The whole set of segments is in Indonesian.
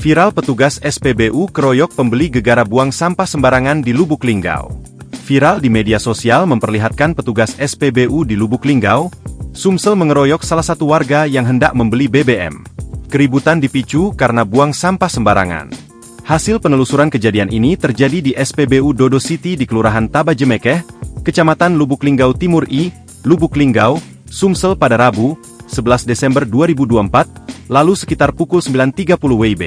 Viral petugas SPBU keroyok pembeli gegara buang sampah sembarangan di Lubuk Linggau. Viral di media sosial memperlihatkan petugas SPBU di Lubuk Linggau, Sumsel mengeroyok salah satu warga yang hendak membeli BBM. Keributan dipicu karena buang sampah sembarangan. Hasil penelusuran kejadian ini terjadi di SPBU Dodo City di Kelurahan Tabajemekeh, Kecamatan Lubuk Linggau Timur I, Lubuk Linggau, Sumsel pada Rabu, 11 Desember 2024, lalu sekitar pukul 9.30 WIB.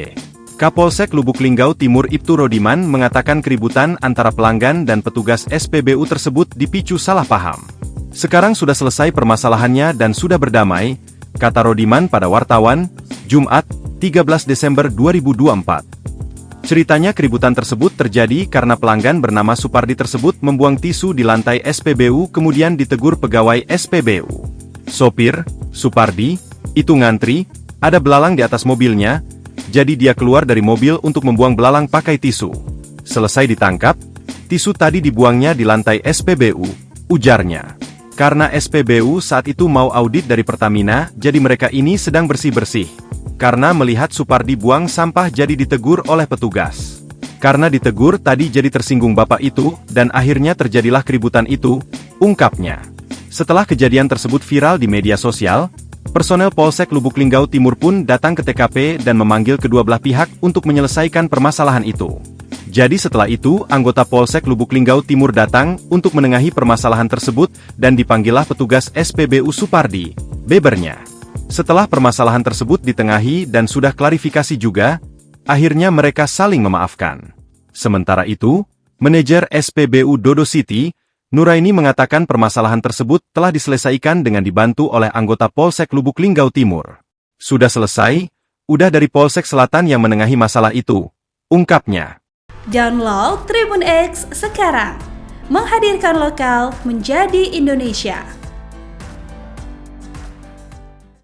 Kapolsek Lubuk Linggau Timur Ibtu Rodiman mengatakan keributan antara pelanggan dan petugas SPBU tersebut dipicu salah paham. Sekarang sudah selesai permasalahannya dan sudah berdamai, kata Rodiman pada wartawan, Jumat, 13 Desember 2024. Ceritanya keributan tersebut terjadi karena pelanggan bernama Supardi tersebut membuang tisu di lantai SPBU kemudian ditegur pegawai SPBU. Sopir, Supardi, itu ngantri, ada belalang di atas mobilnya, jadi dia keluar dari mobil untuk membuang belalang pakai tisu. Selesai ditangkap, tisu tadi dibuangnya di lantai SPBU, ujarnya. Karena SPBU saat itu mau audit dari Pertamina, jadi mereka ini sedang bersih-bersih. Karena melihat Supardi buang sampah jadi ditegur oleh petugas. Karena ditegur tadi jadi tersinggung bapak itu, dan akhirnya terjadilah keributan itu, ungkapnya. Setelah kejadian tersebut viral di media sosial, personel Polsek Lubuk Linggau Timur pun datang ke TKP dan memanggil kedua belah pihak untuk menyelesaikan permasalahan itu. Jadi setelah itu, anggota Polsek Lubuk Linggau Timur datang untuk menengahi permasalahan tersebut dan dipanggillah petugas SPBU Supardi, bebernya. Setelah permasalahan tersebut ditengahi dan sudah klarifikasi juga, akhirnya mereka saling memaafkan. Sementara itu, manajer SPBU Dodo City, Nuraini mengatakan permasalahan tersebut telah diselesaikan dengan dibantu oleh anggota Polsek Lubuk Linggau Timur. Sudah selesai, udah dari Polsek Selatan yang menengahi masalah itu, ungkapnya. Download Tribun X sekarang, menghadirkan lokal menjadi Indonesia.